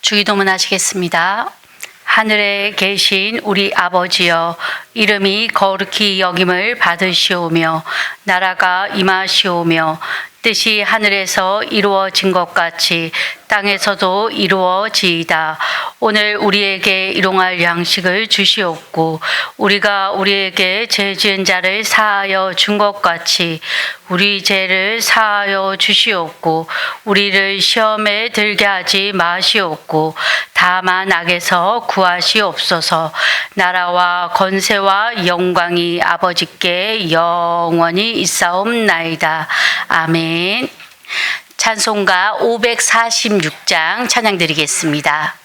주기도문 하시겠습니다. 하늘에 계신 우리 아버지여, 이름이 거룩히 여김을 받으시오며 나라가 임하시오며 뜻이 하늘에서 이루어진 것 같이 땅에서도 이루어지이다. 오늘 우리에게 일용할 양식을 주시옵고 우리가 우리에게 죄 지은 자를 사하여 준 것 같이 우리 죄를 사하여 주시옵고 우리를 시험에 들게 하지 마시옵고 다만 악에서 구하시옵소서. 나라와 권세와 영광이 아버지께 영원히 있사옵나이다. 아멘. 찬송가 546장 찬양 드리겠습니다.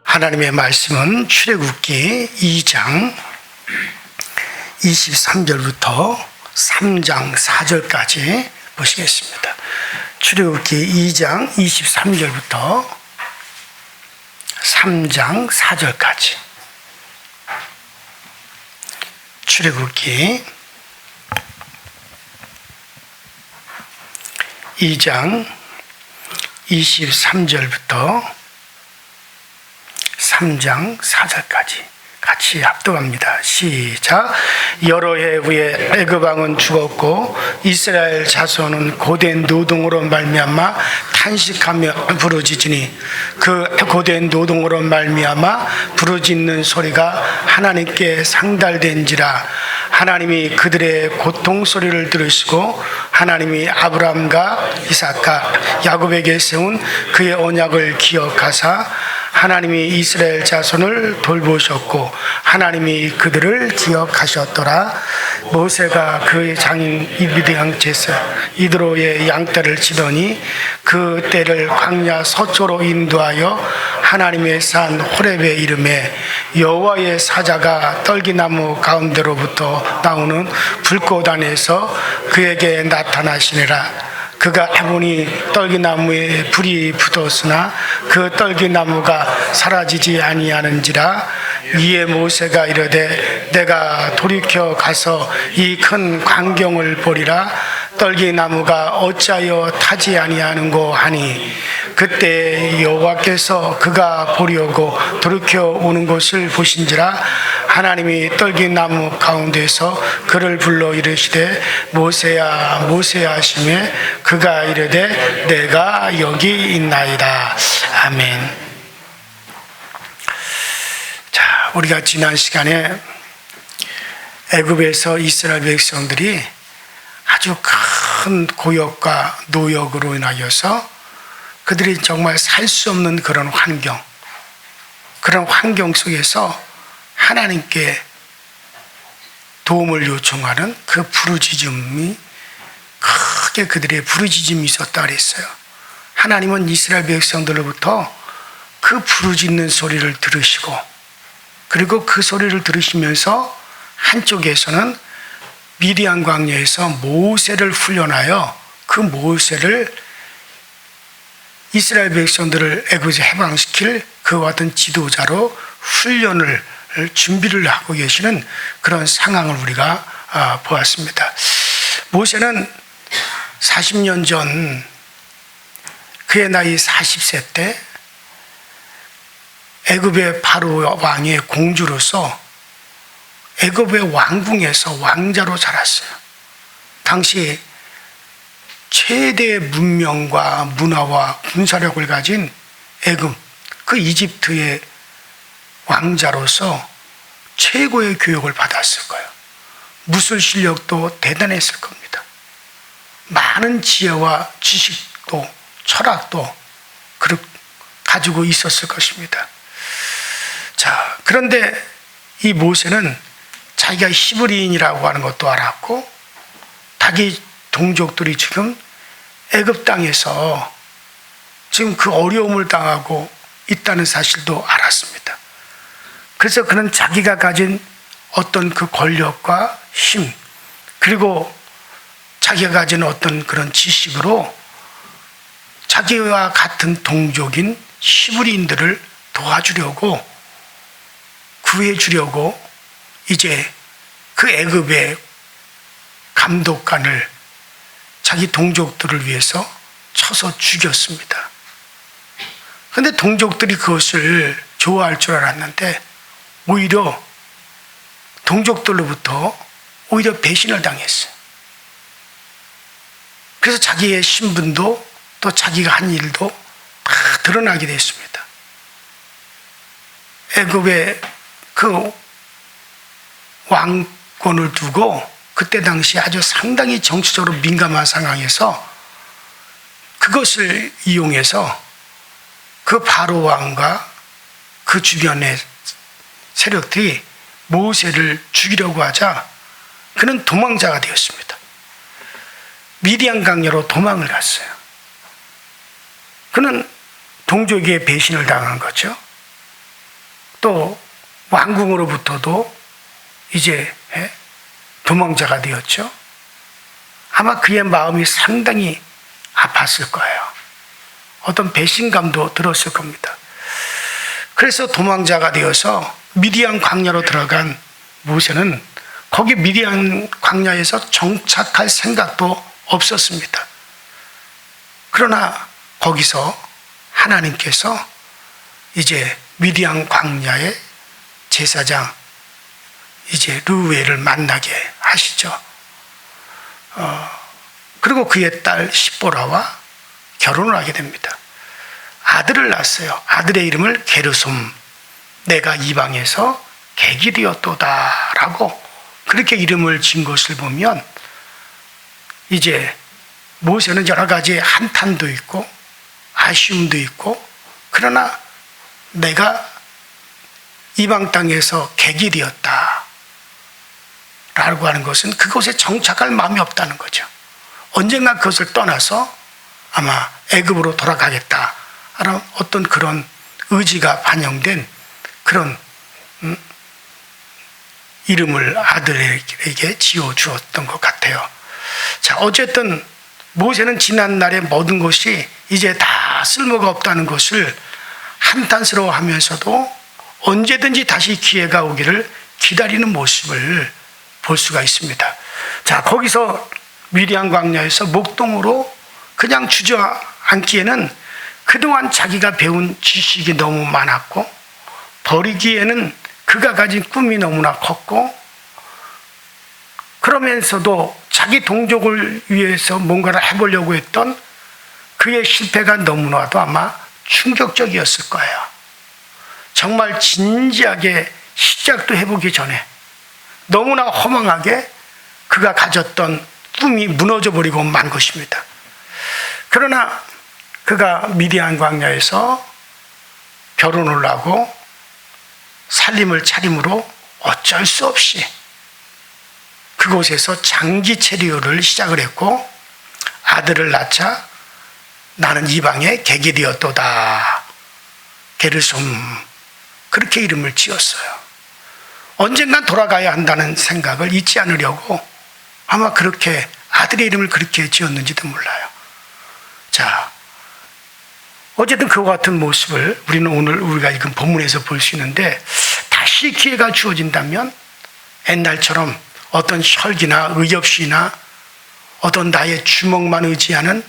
하나님의 말씀은 출애굽기 2장 23절부터 3장 4절까지 보시겠습니다. 출애굽기 2장 23절부터 3장 4절까지. 출애굽기 2장 23절부터 3장 4절까지 같이 합독합니다. 시작. 여러 해 후에 애굽 왕은 죽었고 이스라엘 자손은 고된 노동으로 말미암아 탄식하며 부르짖으니 그 고된 노동으로 말미암아 부르짖는 소리가 하나님께 상달된지라. 하나님이 그들의 고통 소리를 들으시고 하나님이 아브라함과 이삭과 야곱에게 세운 그의 언약을 기억하사 하나님이 이스라엘 자손을 돌보셨고 하나님이 그들을 기억하셨더라. 모세가 그의 장인 미디안 제사 이드로의 양떼를 치더니 그 떼를 광야 서초로 인도하여 하나님의 산 호렙에 이르매 여호와의 사자가 떨기나무 가운데로부터 나오는 불꽃 안에서 그에게 나타나시니라. 그가 해보니 떨기나무에 불이 붙었으나 그 떨기나무가 사라지지 아니하는지라. 이에 모세가 이르되 내가 돌이켜 가서 이 큰 광경을 보리라. 떨기나무가 어찌하여 타지 아니하는고 하니 그때 여호와께서 그가 보려고 돌이켜 오는 것을 보신지라. 하나님이 떨기나무 가운데서 그를 불러 이르시되 모세야 모세야 하시매 그가 이르되 내가 여기 있나이다. 아멘. 자, 우리가 지난 시간에 애굽에서 이스라엘 백성들이 아주 큰 고역과 노역으로 인하여서 그들이 정말 살 수 없는 그런 환경 속에서 하나님께 도움을 요청하는 그 부르짖음이 크게 그들의 부르짖음이 있었다 그랬어요. 하나님은 이스라엘 백성들로부터 그 부르짖는 소리를 들으시고, 그리고 그 소리를 들으시면서 한쪽에서는 미디안 광야에서 모세를 훈련하여 그 모세를 이스라엘 백성들을 애굽에서 해방시킬 그와 같은 지도자로 훈련을 준비를 하고 계시는 그런 상황을 우리가 보았습니다. 모세는 40년 전 그의 나이 40세 때 애굽의 바로 왕의 공주로서 애굽의 왕궁에서 왕자로 자랐어요. 당시 최대의 문명과 문화와 군사력을 가진 애굽, 그 이집트의 왕자로서 최고의 교육을 받았을 거예요. 무술 실력도 대단했을 겁니다. 많은 지혜와 지식도 철학도 가지고 있었을 것입니다. 자, 그런데 이 모세는 자기가 히브리인이라고 하는 것도 알았고, 자기 동족들이 지금 애굽 땅에서 지금 그 어려움을 당하고 있다는 사실도 알았습니다. 그래서 그는 자기가 가진 어떤 그 권력과 힘, 그리고 자기가 가진 어떤 그런 지식으로 자기와 같은 동족인 히브리인들을 도와주려고, 구해주려고 이제 그 애굽의 감독관을 자기 동족들을 위해서 쳐서 죽였습니다. 그런데 동족들이 그것을 좋아할 줄 알았는데 오히려 동족들로부터 오히려 배신을 당했어요. 그래서 자기의 신분도 또 자기가 한 일도 다 드러나게 됐습니다. 애굽의 그 왕권을 두고 그때 당시 아주 상당히 정치적으로 민감한 상황에서 그것을 이용해서 그 바로 왕과 그 주변의 세력들이 모세를 죽이려고 하자 그는 도망자가 되었습니다. 미디안 강야로 도망을 갔어요. 그는 동족의 배신을 당한 거죠. 또 왕궁으로부터도 이제 도망자가 되었죠. 아마 그의 마음이 상당히 아팠을 거예요. 어떤 배신감도 들었을 겁니다. 그래서 도망자가 되어서 미디안 광야로 들어간 모세는 거기 미디안 광야에서 정착할 생각도 없었습니다. 그러나 거기서 하나님께서 이제 미디안 광야의 제사장 이제 르우엘을 만나게 하시죠. 그리고 그의 딸 시보라와 결혼을 하게 됩니다. 아들을 낳았어요. 아들의 이름을 게르솜, 내가 이방에서 객이 되었도다 라고 그렇게 이름을 지은 것을 보면 이제 모세는 여러 가지 한탄도 있고 아쉬움도 있고, 그러나 내가 이방 땅에서 객이 되었다 라고 하는 것은 그곳에 정착할 마음이 없다는 거죠. 언젠가 그것을 떠나서 아마 애굽으로 돌아가겠다라는 어떤 그런 의지가 반영된 그런 이름을 아들에게 지어주었던 것 같아요. 자, 어쨌든 모세는 지난날의 모든 것이 이제 다 쓸모가 없다는 것을 한탄스러워하면서도 언제든지 다시 기회가 오기를 기다리는 모습을 볼 수가 있습니다. 자, 거기서 미디안 광야에서 목동으로 그냥 주저앉기에는 그동안 자기가 배운 지식이 너무 많았고, 버리기에는 그가 가진 꿈이 너무나 컸고, 그러면서도 자기 동족을 위해서 뭔가를 해보려고 했던 그의 실패가 너무나도 아마 충격적이었을 거예요. 정말 진지하게 시작도 해보기 전에 너무나 허망하게 그가 가졌던 꿈이 무너져 버리고 만 것입니다. 그러나 그가 미디안 광야에서 결혼을 하고 살림을 차림으로 어쩔 수 없이 그곳에서 장기 체류를 시작을 했고, 아들을 낳자 나는 이방의 객이 되었도다. 게르솜, 그렇게 이름을 지었어요. 언젠간 돌아가야 한다는 생각을 잊지 않으려고 아마 그렇게 아들의 이름을 그렇게 지었는지도 몰라요. 자, 어쨌든 그와 같은 모습을 우리는 오늘 우리가 읽은 본문에서 볼 수 있는데, 다시 기회가 주어진다면 옛날처럼 어떤 혈기나 의협시나 어떤 나의 주먹만 의지하는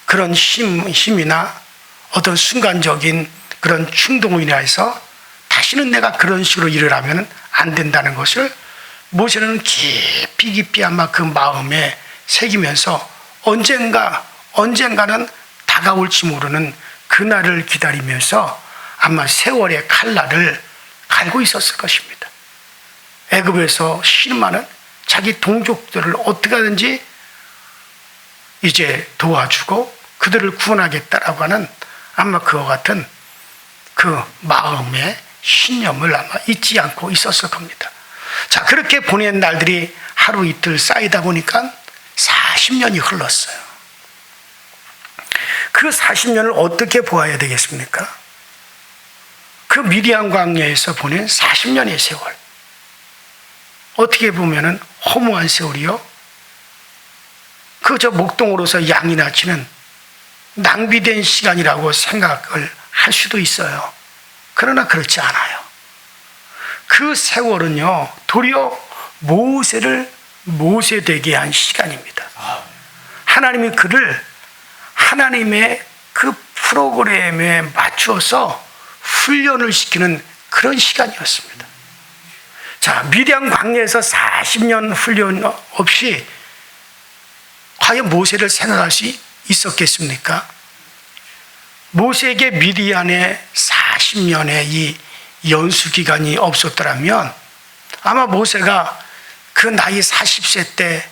그런 힘이나 어떤 순간적인 그런 충동으로 인해서 다시는 내가 그런 식으로 일을 하면 안 된다는 것을 모세는 깊이 아마 그 마음에 새기면서 언젠가는 다가올지 모르는 그날을 기다리면서 아마 세월의 칼날을 갈고 있었을 것입니다. 애굽에서 실마는 자기 동족들을 어떻게 하든지 이제 도와주고 그들을 구원하겠다라고 하는 아마 그와 같은 그 마음의 신념을 아마 잊지 않고 있었을 겁니다. 자, 그렇게 보낸 날들이 하루 이틀 쌓이다 보니까 40년이 흘렀어요. 그 40년을 어떻게 보아야 되겠습니까? 그 미디안 광야에서 보낸 40년의 세월, 어떻게 보면은 허무한 세월이요, 그저 목동으로서 양이나 치는 낭비된 시간이라고 생각을 할 수도 있어요. 그러나 그렇지 않아요. 그 세월은요, 도리어 모세를 모세되게 한 시간입니다. 하나님이 그를 하나님의 그 프로그램에 맞추어서 훈련을 시키는 그런 시간이었습니다. 자, 미디안 광야에서 40년 훈련 없이 과연 모세를 생각할 수 있었겠습니까? 모세에게 미디안의 40년의 이 연수기간이 없었더라면 아마 모세가 그 나이 40세 때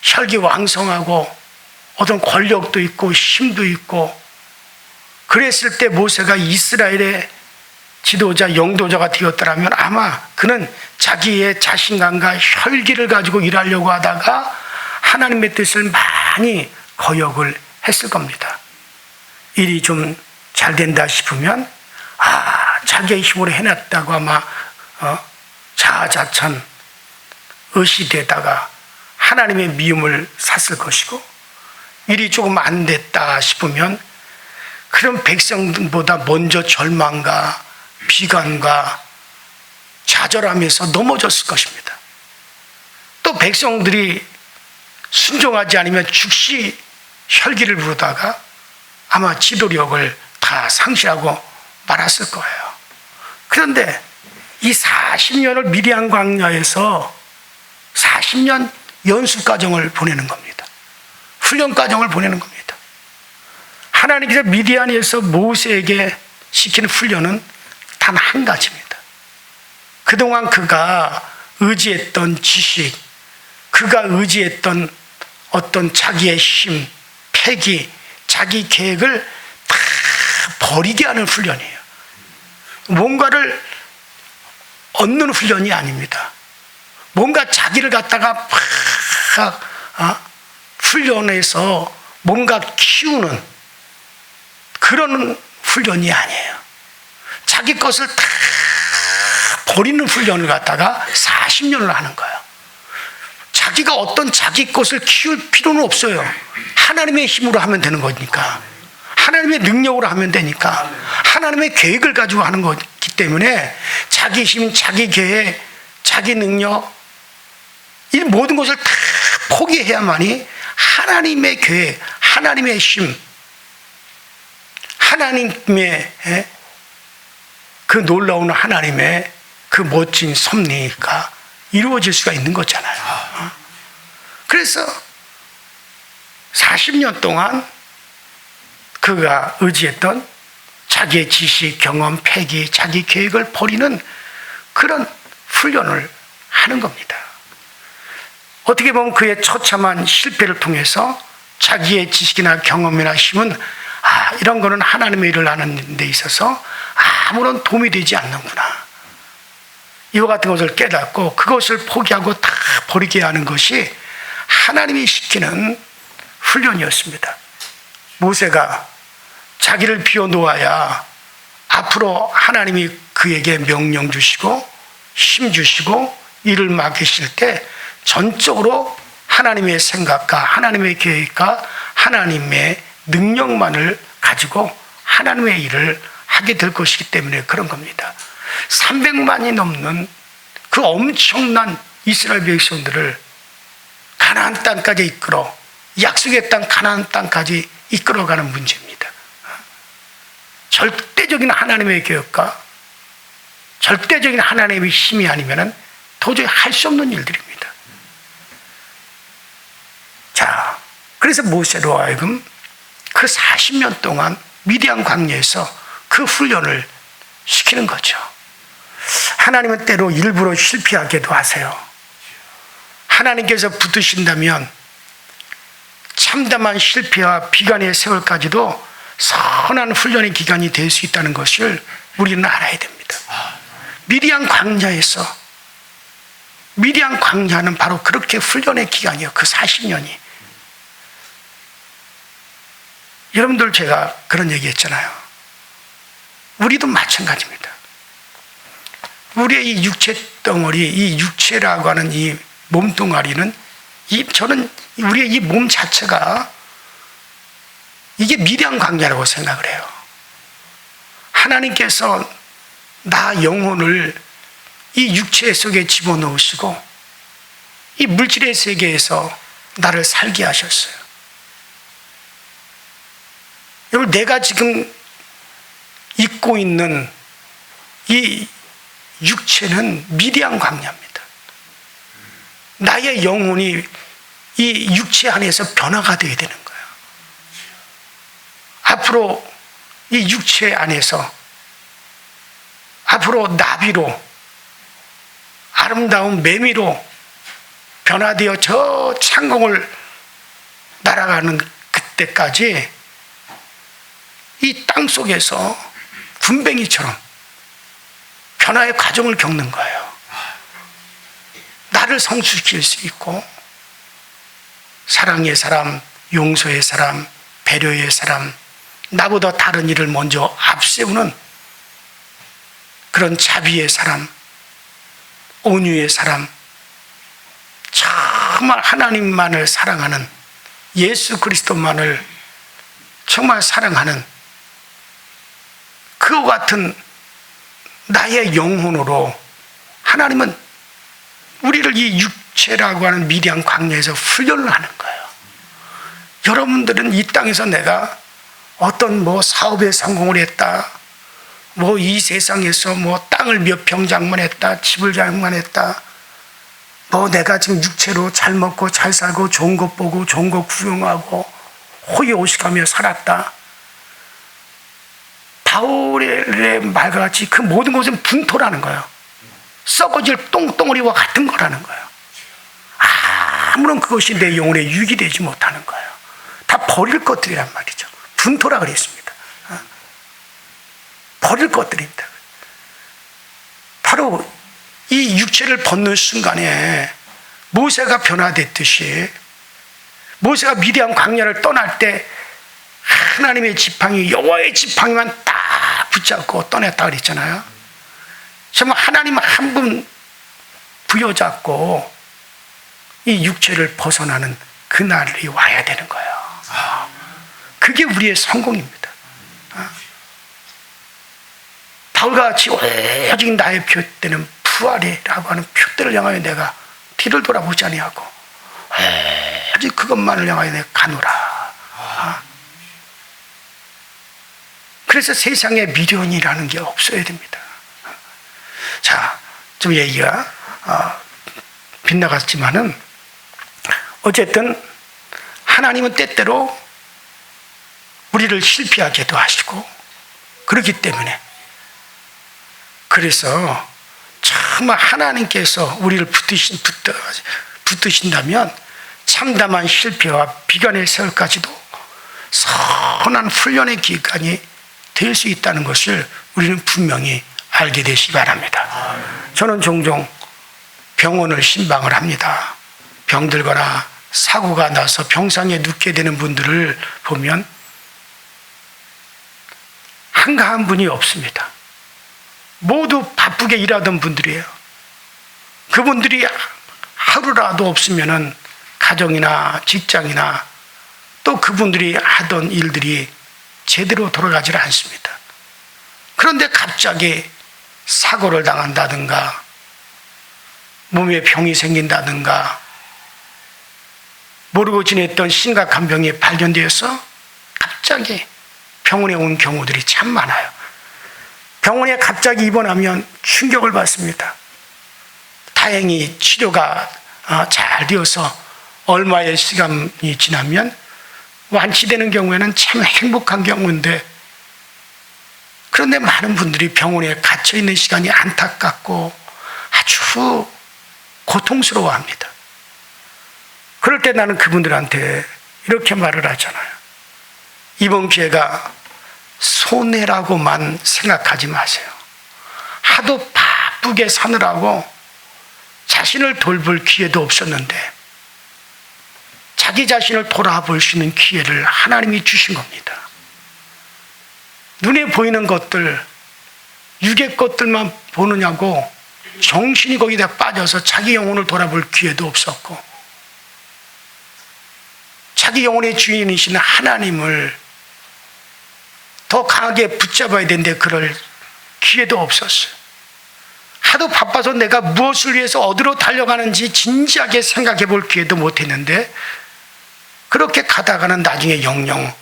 혈기왕성하고 어떤 권력도 있고 힘도 있고 그랬을 때 모세가 이스라엘의 지도자, 영도자가 되었더라면 아마 그는 자기의 자신감과 혈기를 가지고 일하려고 하다가 하나님의 뜻을 많이 거역을 했을 겁니다. 일이 좀 잘 된다 싶으면 자기의 힘으로 해냈다고 아마 자아자찬 의시되다가 하나님의 미움을 샀을 것이고, 일이 조금 안 됐다 싶으면 그런 백성보다 먼저 절망과 비관과 좌절하면서 넘어졌을 것입니다. 또 백성들이 순종하지 않으면 즉시 혈기를 부르다가 아마 지도력을 다 상실하고 말았을 거예요. 그런데 이 40년을 미디안 광야에서 40년 연수 과정을 보내는 겁니다. 훈련 과정을 보내는 겁니다. 하나님께서 미디안에서 모세에게 시키는 훈련은 단 한 가지입니다. 그동안 그가 의지했던 지식, 그가 의지했던 어떤 자기의 힘, 패기, 자기 계획을 다 버리게 하는 훈련이에요. 뭔가를 얻는 훈련이 아닙니다. 뭔가 자기를 갖다가 훈련해서 뭔가 키우는 그런 훈련이 아니에요. 자기 것을 다 버리는 훈련을 갖다가 40년을 하는 거예요. 자기가 어떤 자기 것을 키울 필요는 없어요. 하나님의 힘으로 하면 되는 거니까. 하나님의 능력으로 하면 되니까. 하나님의 계획을 가지고 하는 거기 때문에 자기 힘, 자기 계획, 자기 능력, 이 모든 것을 다 포기해야만이 하나님의 계획, 하나님의 힘, 하나님의 그 놀라운 하나님의 그 멋진 섭리가 이루어질 수가 있는 거잖아요. 그래서 40년 동안 그가 의지했던 자기의 지식, 경험, 패기, 자기 계획을 버리는 그런 훈련을 하는 겁니다. 어떻게 보면 그의 처참한 실패를 통해서 자기의 지식이나 경험이나 힘은 이런 거는 하나님의 일을 하는 데 있어서 아무런 도움이 되지 않는구나. 이와 같은 것을 깨닫고 그것을 포기하고 다 버리게 하는 것이 하나님이 시키는 훈련이었습니다. 모세가 자기를 비워놓아야 앞으로 하나님이 그에게 명령 주시고 힘 주시고 일을 맡기실 때 전적으로 하나님의 생각과 하나님의 계획과 하나님의 능력만을 가지고 하나님의 일을 하게 될 것이기 때문에 그런 겁니다. 300만이 넘는 그 엄청난 이스라엘 백성들을 가나안 땅까지 이끌어 약속의 땅 가나안 땅까지 이끌어가는 문제입니다. 절대적인 하나님의 계획과 절대적인 하나님의 힘이 아니면 도저히 할 수 없는 일들입니다. 자, 그래서 모세로 하여금 그 40년 동안 미디안 광야에서 그 훈련을 시키는 거죠. 하나님은 때로 일부러 실패하게도 하세요. 하나님께서 붙으신다면 참담한 실패와 비관의 세월까지도 선한 훈련의 기간이 될 수 있다는 것을 우리는 알아야 됩니다. 미디안 광야는 바로 그렇게 훈련의 기간이에요. 그 40년이. 여러분들 제가 그런 얘기 했잖아요. 우리도 마찬가지입니다. 우리의 이 육체 덩어리, 이 육체라고 하는 이 몸뚱아리는 저는 우리의 이 몸 자체가 이게 미디안 광야라고 생각을 해요. 하나님께서 나 영혼을 이 육체 속에 집어넣으시고 이 물질의 세계에서 나를 살게 하셨어요. 여러분, 내가 지금 입고 있는 이 육체는 미디안 광야입니다. 나의 영혼이 이 육체 안에서 변화가 되어야 되는 거예요. 앞으로 이 육체 안에서 앞으로 나비로 아름다운 매미로 변화되어 저 창공을 날아가는 그때까지 이 땅 속에서 군뱅이처럼 변화의 과정을 겪는 거예요. 나를 성숙시킬 수 있고 사랑의 사람, 용서의 사람, 배려의 사람, 나보다 다른 일을 먼저 앞세우는 그런 자비의 사람, 온유의 사람, 정말 하나님만을 사랑하는, 예수 그리스도만을 정말 사랑하는 그와 같은 나의 영혼으로 하나님은 우리를 이 육체라고 하는 미디안 광야에서 훈련을 하는 거예요. 여러분들은 이 땅에서 내가 어떤 사업에 성공을 했다, 이 세상에서 땅을 몇 평 장만했다, 집을 장만했다, 내가 지금 육체로 잘 먹고 잘 살고 좋은 것 보고 좋은 것 구경하고 호의호식하며 살았다. 바울의 말과 같이 그 모든 것은 분토라는 거예요. 썩어질 똥덩어리와 같은 거라는 거예요. 아무런 그것이 내 영혼에 유익이 되지 못하는 거예요. 다 버릴 것들이란 말이죠. 분토라 그랬습니다. 버릴 것들입니다. 바로 이 육체를 벗는 순간에 모세가 변화됐듯이 모세가 미디안 광야를 떠날 때 하나님의 지팡이, 여호와의 지팡이만 딱 붙잡고 떠났다 그랬잖아요. 정말 하나님 한 분 부여잡고 이 육체를 벗어나는 그날이 와야 되는 거예요. 그게 우리의 성공입니다. 바울같이 오직 나의 표대는 부활이라고 하는 표대를 향하여 내가 뒤를 돌아보지 아니하고 오직 그것만을 향하여 내가 가노라. 그래서 세상에 미련이라는 게 없어야 됩니다. 자, 좀 얘기가 빗나갔지만은 어쨌든 하나님은 때때로 우리를 실패하게도 하시고 그렇기 때문에, 그래서 정말 하나님께서 우리를 붙드신다면 참담한 실패와 비관의 세월까지도 선한 훈련의 기간이 될 수 있다는 것을 우리는 분명히 알게 되시기 바랍니다. 저는 종종 병원을 신방을 합니다. 병들거나 사고가 나서 병상에 눕게 되는 분들을 보면 한가한 분이 없습니다. 모두 바쁘게 일하던 분들이에요. 그분들이 하루라도 없으면은 가정이나 직장이나 또 그분들이 하던 일들이 제대로 돌아가질 않습니다. 그런데 갑자기 사고를 당한다든가 몸에 병이 생긴다든가 모르고 지냈던 심각한 병이 발견되어서 갑자기 병원에 온 경우들이 참 많아요. 병원에 갑자기 입원하면 충격을 받습니다. 다행히 치료가 잘 되어서 얼마의 시간이 지나면 완치되는 경우에는 참 행복한 경우인데, 그런데 많은 분들이 병원에 갇혀 있는 시간이 안타깝고 아주 고통스러워합니다. 그럴 때 나는 그분들한테 이렇게 말을 하잖아요. 이번 기회가 손해라고만 생각하지 마세요. 하도 바쁘게 사느라고 자신을 돌볼 기회도 없었는데 자기 자신을 돌아볼 수 있는 기회를 하나님이 주신 겁니다. 눈에 보이는 것들, 육의 것들만 보느냐고 정신이 거기다 빠져서 자기 영혼을 돌아볼 기회도 없었고, 자기 영혼의 주인이신 하나님을 더 강하게 붙잡아야 되는데 그럴 기회도 없었어요. 하도 바빠서 내가 무엇을 위해서 어디로 달려가는지 진지하게 생각해 볼 기회도 못했는데, 그렇게 가다가는 나중에 영영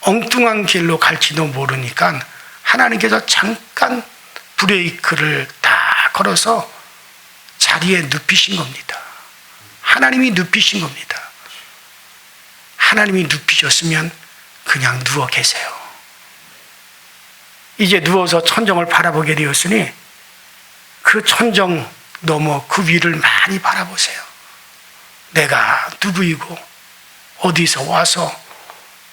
엉뚱한 길로 갈지도 모르니까 하나님께서 잠깐 브레이크를 다 걸어서 자리에 눕히신 겁니다. 하나님이 눕히신 겁니다. 하나님이 눕히셨으면 그냥 누워 계세요. 이제 누워서 천정을 바라보게 되었으니 그 천정 넘어 그 위를 많이 바라보세요. 내가 누구이고 어디서 와서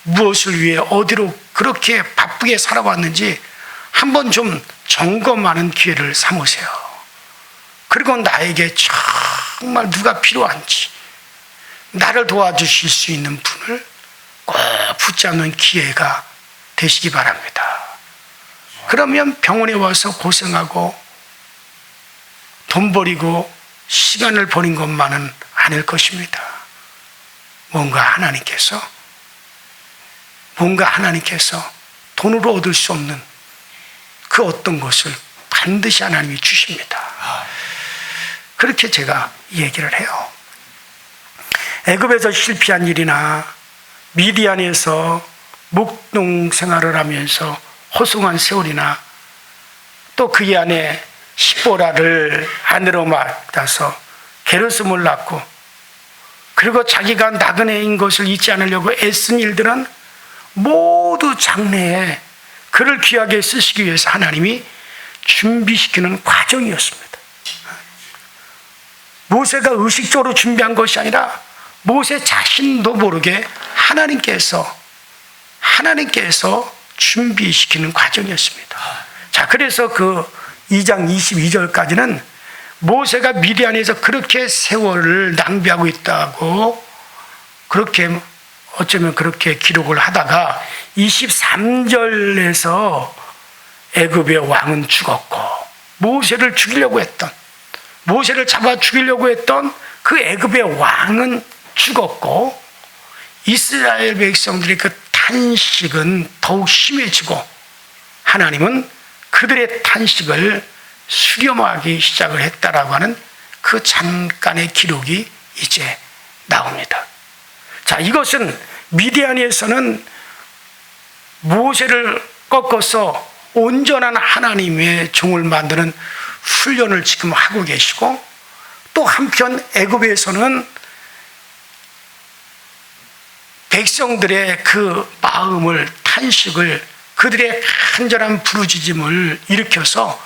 무엇을 위해 어디로 그렇게 바쁘게 살아왔는지 한번 좀 점검하는 기회를 삼으세요. 그리고 나에게 정말 누가 필요한지, 나를 도와주실 수 있는 분을 꼭 붙잡는 기회가 되시기 바랍니다. 그러면 병원에 와서 고생하고 돈 버리고 시간을 버린 것만은 아닐 것입니다. 뭔가 하나님께서 돈으로 얻을 수 없는 그 어떤 것을 반드시 하나님이 주십니다. 그렇게 제가 얘기를 해요. 애굽에서 실패한 일이나 미디안에서 목동 생활을 하면서 허송한 세월이나 또 그의 아내 시보라를 아내로 맡아서 게르솜을 낳고 그리고 자기가 나그네인 것을 잊지 않으려고 애쓴 일들은 모두 장래에 그를 귀하게 쓰시기 위해서 하나님이 준비시키는 과정이었습니다. 모세가 의식적으로 준비한 것이 아니라 모세 자신도 모르게 하나님께서 준비시키는 과정이었습니다. 자, 그래서 그 2장 22절까지는 모세가 미디안에서 그렇게 세월을 낭비하고 있다고 그렇게 어쩌면 그렇게 기록을 하다가 23절에서 애굽의 왕은 죽었고 모세를 잡아 죽이려고 했던 그 애굽의 왕은 죽었고 이스라엘 백성들의 그 탄식은 더욱 심해지고 하나님은 그들의 탄식을 수렴하기 시작을 했다라고 하는 그 잠깐의 기록이 이제 나옵니다. 자, 이것은 미디안에서는 모세를 꺾어서 온전한 하나님의 종을 만드는 훈련을 지금 하고 계시고, 또 한편 애굽에서는 백성들의 그 마음을, 탄식을, 그들의 간절한 부르짖음을 일으켜서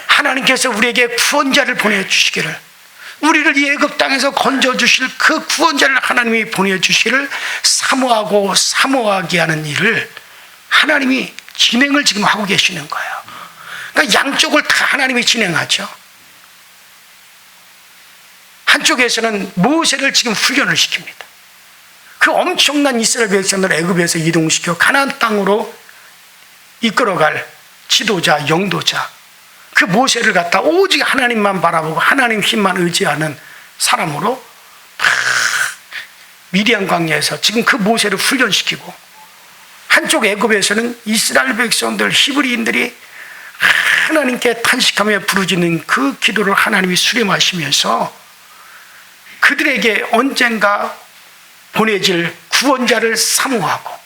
하나님께서 우리에게 구원자를 보내주시기를, 우리를 이 애굽 땅에서 건져주실 그 구원자를 하나님이 보내주시기를 사모하고 사모하게 하는 일을 하나님이 진행을 지금 하고 계시는 거예요. 그러니까 양쪽을 다 하나님이 진행하죠. 한쪽에서는 모세를 지금 훈련을 시킵니다. 그 엄청난 이스라엘 백성들을 애굽에서 이동시켜 가나안 땅으로 이끌어갈 지도자, 영도자, 그 모세를 갖다 오직 하나님만 바라보고 하나님 힘만 의지하는 사람으로 미디안 광야에서 지금 그 모세를 훈련시키고, 한쪽 애굽에서는 이스라엘 백성들, 히브리인들이 하나님께 탄식하며 부르짖는 그 기도를 하나님이 수렴하시면서 그들에게 언젠가 보내질 구원자를 사모하고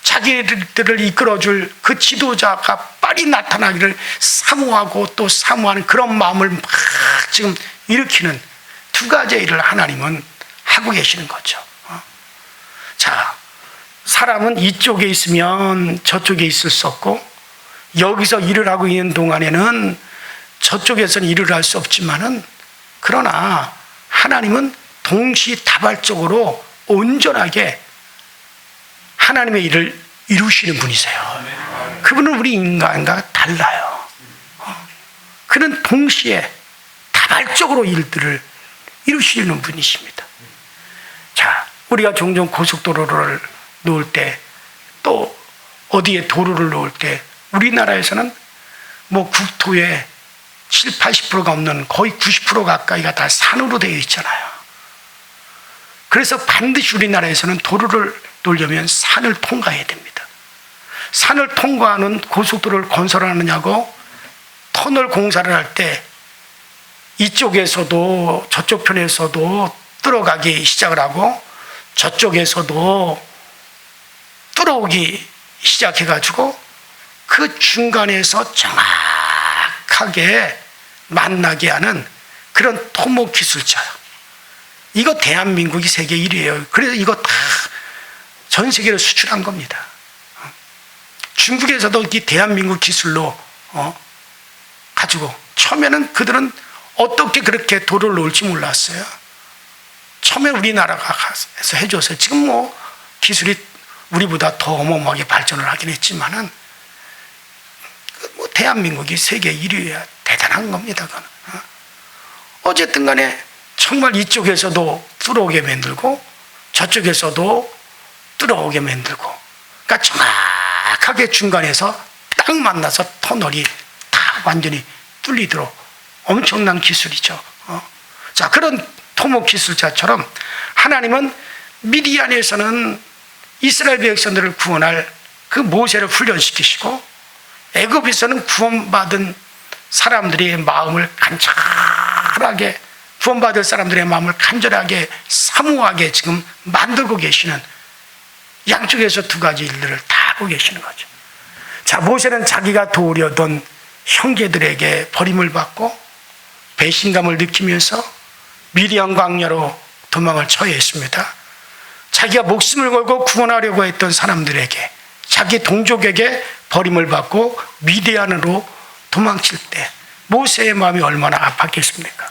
자기들을 이끌어줄 그 지도자가 빨리 나타나기를 사모하고 또 사모하는 그런 마음을 막 지금 일으키는 두 가지의 일을 하나님은 하고 계시는 거죠. 자, 사람은 이쪽에 있으면 저쪽에 있을 수 없고, 여기서 일을 하고 있는 동안에는 저쪽에서는 일을 할 수 없지만은, 그러나 하나님은 동시다발적으로 온전하게 하나님의 일을 이루시는 분이세요. 그분은 우리 인간과 달라요. 그는 동시에 다발적으로 일들을 이루시는 분이십니다. 자, 우리가 종종 고속도로를 놓을 때, 또 어디에 도로를 놓을 때, 우리나라에서는 뭐 국토의 7, 80%가 없는 거의 90% 가까이가 다 산으로 되어 있잖아요. 그래서 반드시 우리나라에서는 도로를 놓으려면 산을 통과해야 됩니다. 산을 통과하는 고속도로를 건설하느냐고 터널 공사를 할 때 이쪽에서도 저쪽 편에서도 뚫어가기 시작을 하고 저쪽에서도 뚫어오기 시작해가지고 그 중간에서 정확하게 만나게 하는 그런 토목 기술자요. 이거 대한민국이 세계 1위예요. 그래서 이거 다 전 세계로 수출한 겁니다. 중국에서도 이 대한민국 기술로 가지고, 처음에는 그들은 어떻게 그렇게 도로를 놓을지 몰랐어요. 처음에 우리나라가 가서 해줘서 지금 뭐 기술이 우리보다 더 어마어마하게 발전을 하긴 했지만은 뭐 대한민국이 세계 1위야. 대단한 겁니다. 그건. 어쨌든 간에 정말 이쪽에서도 뚫어오게 만들고 저쪽에서도 뚫어오게 만들고, 그러니까 정확하게 중간에서 딱 만나서 터널이 다 완전히 뚫리도록 엄청난 기술이죠. 자, 그런 토목 기술자처럼 하나님은 미디안에서는 이스라엘 백성들을 구원할 그 모세를 훈련시키시고, 애굽에서는 구원받은 사람들의 마음을 간절하게, 구원받을 사람들의 마음을 간절하게 사모하게 지금 만들고 계시는, 양쪽에서 두 가지 일들을 다 하고 계시는 거죠. 자, 모세는 자기가 도우려던 형제들에게 버림을 받고 배신감을 느끼면서 미디안 광야로 도망을 처했습니다. 자기가 목숨을 걸고 구원하려고 했던 사람들에게, 자기 동족에게 버림을 받고 미디안으로 도망칠 때 모세의 마음이 얼마나 아팠겠습니까?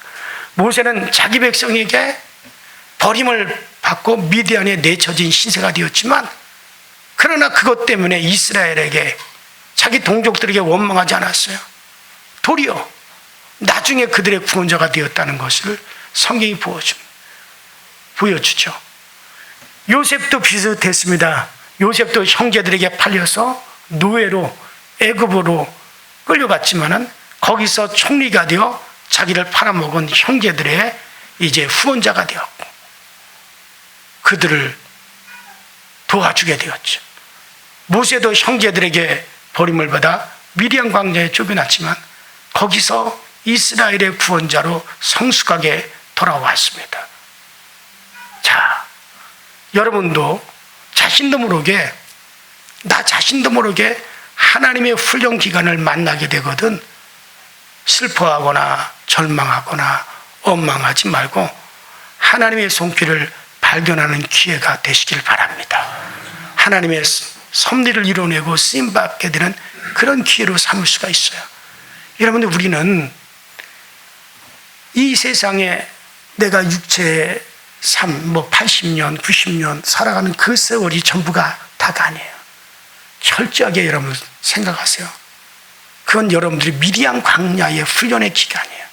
모세는 자기 백성에게 버림을 받고 미디안에 내쳐진 신세가 되었지만, 그러나 그것 때문에 이스라엘에게, 자기 동족들에게 원망하지 않았어요. 도리어 나중에 그들의 구원자가 되었다는 것을 성경이 보여주죠. 요셉도 비슷했습니다. 요셉도 형제들에게 팔려서 노예로 애굽으로 끌려갔지만은 거기서 총리가 되어 자기를 팔아먹은 형제들의 이제 후원자가 되었고 그들을 도와주게 되었죠. 모세도 형제들에게 버림을 받아 미디안 광야에 쫓겨났지만 거기서 이스라엘의 구원자로 성숙하게 돌아왔습니다. 자, 여러분도 자신도 모르게, 나 자신도 모르게 하나님의 훈련 기간을 만나게 되거든 슬퍼하거나 절망하거나 원망하지 말고 하나님의 손길을 발견하는 기회가 되시길 바랍니다. 하나님의 섭리를 이뤄내고 쓰임받게 되는 그런 기회로 삼을 수가 있어요. 여러분들, 우리는 이 세상에 내가 육체의 삶, 80년, 90년 살아가는 그 세월이 전부가 다가 아니에요. 철저하게 여러분 생각하세요. 그건 여러분들이 미디안 광야의 훈련의 기간이에요.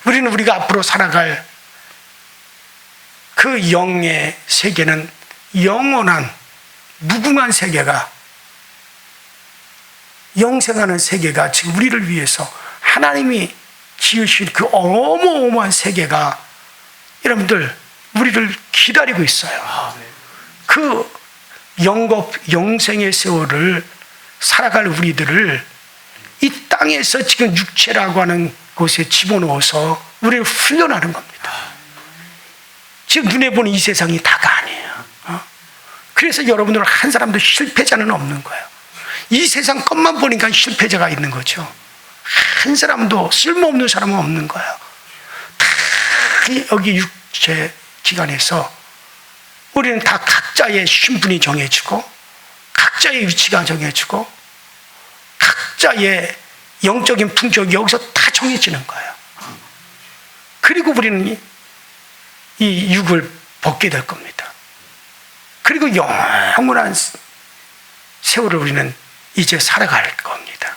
우리는 우리가 앞으로 살아갈 그 영의 세계는 영원한 무궁한 세계가, 영생하는 세계가 지금 우리를 위해서 하나님이 지으신 그 어마어마한 세계가 여러분들 우리를 기다리고 있어요. 그 영생의 세월을 살아갈 우리들을 이 땅에서 지금 육체라고 하는 곳에 집어넣어서 우리를 훈련하는 겁니다. 지금 눈에 보는 이 세상이 다가 아니에요. 그래서 여러분들 한 사람도 실패자는 없는 거예요. 이 세상 것만 보니까 실패자가 있는 거죠. 한 사람도 쓸모없는 사람은 없는 거예요. 다 여기 육체 기간에서 우리는 다 각자의 신분이 정해지고 각자의 위치가 정해지고 각자의 영적인 품격이 여기서 다 정해지는 거예요. 그리고 우리는 이 육을 벗게 될 겁니다. 그리고 영원한 세월을 우리는 이제 살아갈 겁니다.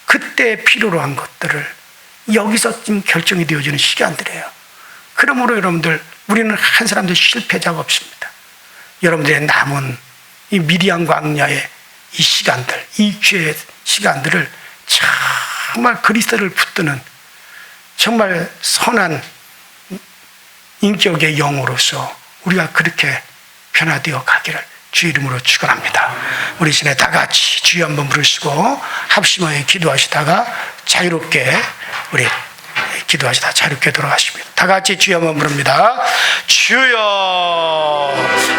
그때 필요로 한 것들을 여기서 지금 결정이 되어지는 시간들이에요. 그러므로 여러분들, 우리는 한 사람도 실패자가 없습니다. 여러분들의 남은 이 미디안 광야의 이 시간들, 이 기회의 시간들을 정말 그리스도를 붙드는 정말 선한 인격의 영으로서 우리가 그렇게 변화되어 가기를 주 이름으로 축원합니다. 우리 시내 다 같이 주여 한번 부르시고 합심하여 기도하시다가 자유롭게 우리 기도하시다 자유롭게 돌아가십니다. 다 같이 주여 한번 부릅니다. 주여.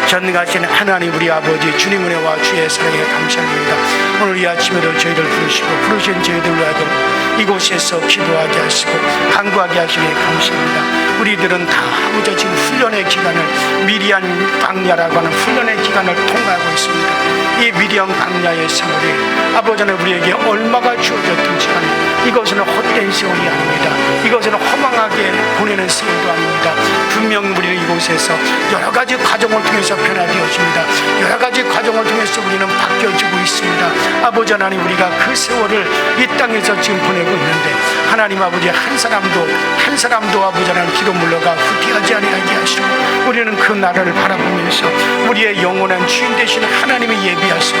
전능하신 하나님 우리 아버지, 주님 은혜와 주의 사랑에 감사합니다. 오늘 이 아침에도 저희를 부르신 저희들로 하여금 이곳에서 기도하게 하시고 간구하게 하시니 감사합니다. 우리들은 다 아버지 지금 훈련의 기간을, 미디안 광야라고 하는 훈련의 기간을 통과하고 있습니다. 이 미디안 광야의 세월이 아버지는 우리에게 얼마가 주어졌든지 간에 이것은 헛된 세월이 아닙니다. 이것은 허망하게 보내는 세월도 아닙니다. 분명 우리는 이곳에서 여러 가지 과정을 통해서 변화되었습니다. 여러 가지 과정을 통해서 우리는 바뀌어지고 있습니다. 아버지 하나님, 우리가 그 세월을 이 땅에서 지금 보내고 있는데 하나님 아버지, 한 사람도 아버지 하나님 뒤로 물러가 후퇴하지 아니하게 하시고 우리는 그 나라를 바라보면서 우리의 영원한 주인 되신 하나님이 예비하시고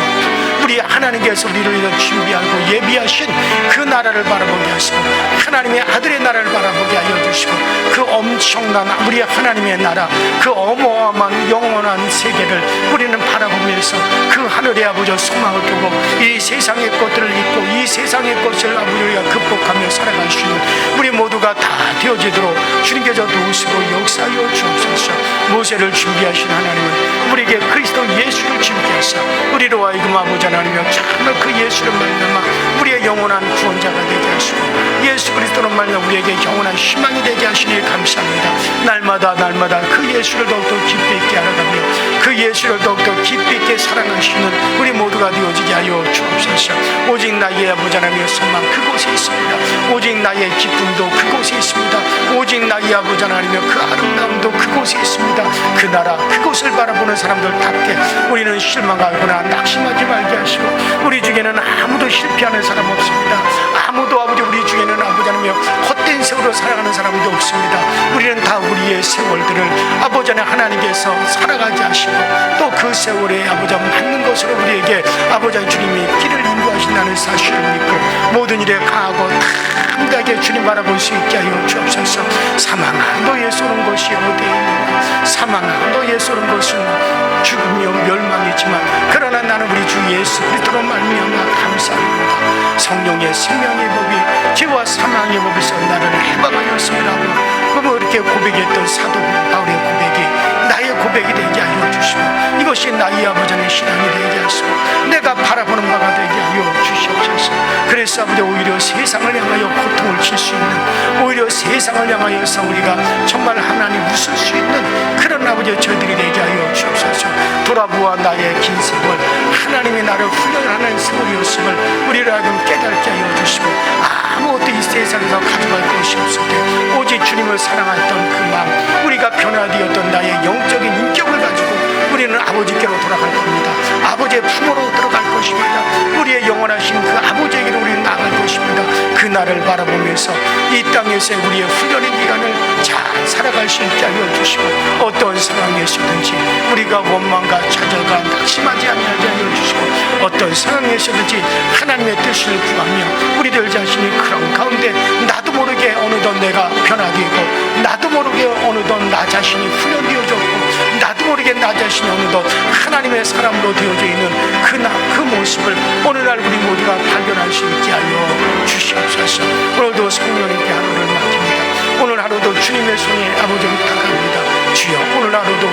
우리 하나님께서 우리를 위해 준비하고 예비하신 그 나라를 바라보게 하시고 하나님의 아들의 나라를 바라보게 하여 주시고 그 엄청난 우리 하나님의 나라, 그 어마어마한 영원한 세계를 우리는 바라보면서 그 하늘의 아버지 소망을 두고 이 세상의 것들을 잊고 이 세상의 것을 아버지가 극복하며 살아갈 수 있는 우리 모두가 다 되어지도록 주님께서 도우시고 역사하여 주옵소서. 모세를 준비하신 하나님은 우리에게 그리스도 예수를 준비하사 우리로 하여금 아버지 하나님이여 정말 그 예수를 말미암아 우리의 영원한 구원자가 되게 하시고 예수 그리스도로 말미암아 우리에게 영원한 희망이 되게 하시니 감사합니다. 날마다 그 예수를 더욱더 깊이 있게 알아가며 그 예수를 더욱더 깊이 있게 사랑하시는 우리 모두가 되어지게 하여 주옵소서. 오직 나의 아버지 하나님의 소망 그곳에 있습니다. 오직 나의 기쁨도 그곳에 있습니다. 오직 나의 아버지 하나님의 그 아름다움도 그곳에 있습니다. 그 나라 그곳을 바라보는 사람들답게 우리는 실망하거나 낙심하지 말게 하시고 우리 중에는 아무도 실패하는 사람 없습니다. 아무도 아버지 우리 중에는 아버지 하나님의 헛된 헛된 세월로 살아가는 사람도 없습니다. 우리는 다 우리의 세월들을 아버지 안에 하나님께서 살아가게 하시고 또 그 세월에 아버지 맞는 것으로 우리에게 아버지 주님이 길을 인도하신다는 사실을 믿고 모든 일에 강하고 담대하게 주님 바라볼 수 있게 하여 주옵소서. 사망아 너의 쏘는 것이 어디에 있느냐. 사망아 너의 쏘는 것은 죽음이요 멸망이지만 그러나 나는 우리 주 예수 그리스도로 말미암아 감사합니다. 성령의 생명의 법이 죄와 사망의 법에서 나를 해방하였음이라고 그러면 이렇게 고백했던 사도 바울의 고백이 나의 고백이 되게 하여 주시고 이것이 나의 아버지의 신앙이 되게 하시고 내가 바라보는 바가 되게 하여 주시옵소서. 그래서 아버지 오히려 세상을 향하여 고통을 칠 수 있는 오히려 세상을 향하여서 우리가 정말 하나님 웃을 수 있는 그런 아버지 저희들이 되게 하여 주옵소서. 돌아보아 나의 긴 세월 하나님이 나를 훈련하는 세월이었음을 우리를 하여금 깨닫게 하여 주시고 아무것도 이 세상에서 가져갈 것이 없을 때 오직 주님을 사랑했던 그 마음 우리가 변화되었던 나의 영적인 인격을 가지고 우리는 아버지께로 돌아갈 겁니다. 아버지의 품으로 들어갈 것입니다. 우리의 영원하신 그 아버지에게로 우리는 나갈 것입니다. 그 날을 바라보면서 이 땅에서 우리의 훈련의 기간을 잘 살아갈 수 있게 하여 주시고 어떤 상황에서든지 우리가 원망과 좌절과 낙심하지 아니하게 하여 주시고 어떤 상황에서든지 하나님의 뜻을 구하며 우리들 자신이 그런 가운데 나도 모르게 어느덧 내가 변화되고 나도 모르게 어느덧 나 자신이 훈련되어졌고 나도 모르게 나 자신이 어느덧 하나님의 사람으로 되어져 있는 그 모습을 오늘날 우리 모두가 발견할 수 있게 하여 주시옵소서. 오늘도 성령님께 하루를 맡깁니다. 오늘 하루도 주님의 손에 아버지를 부탁합니다. 주여 오늘 하루도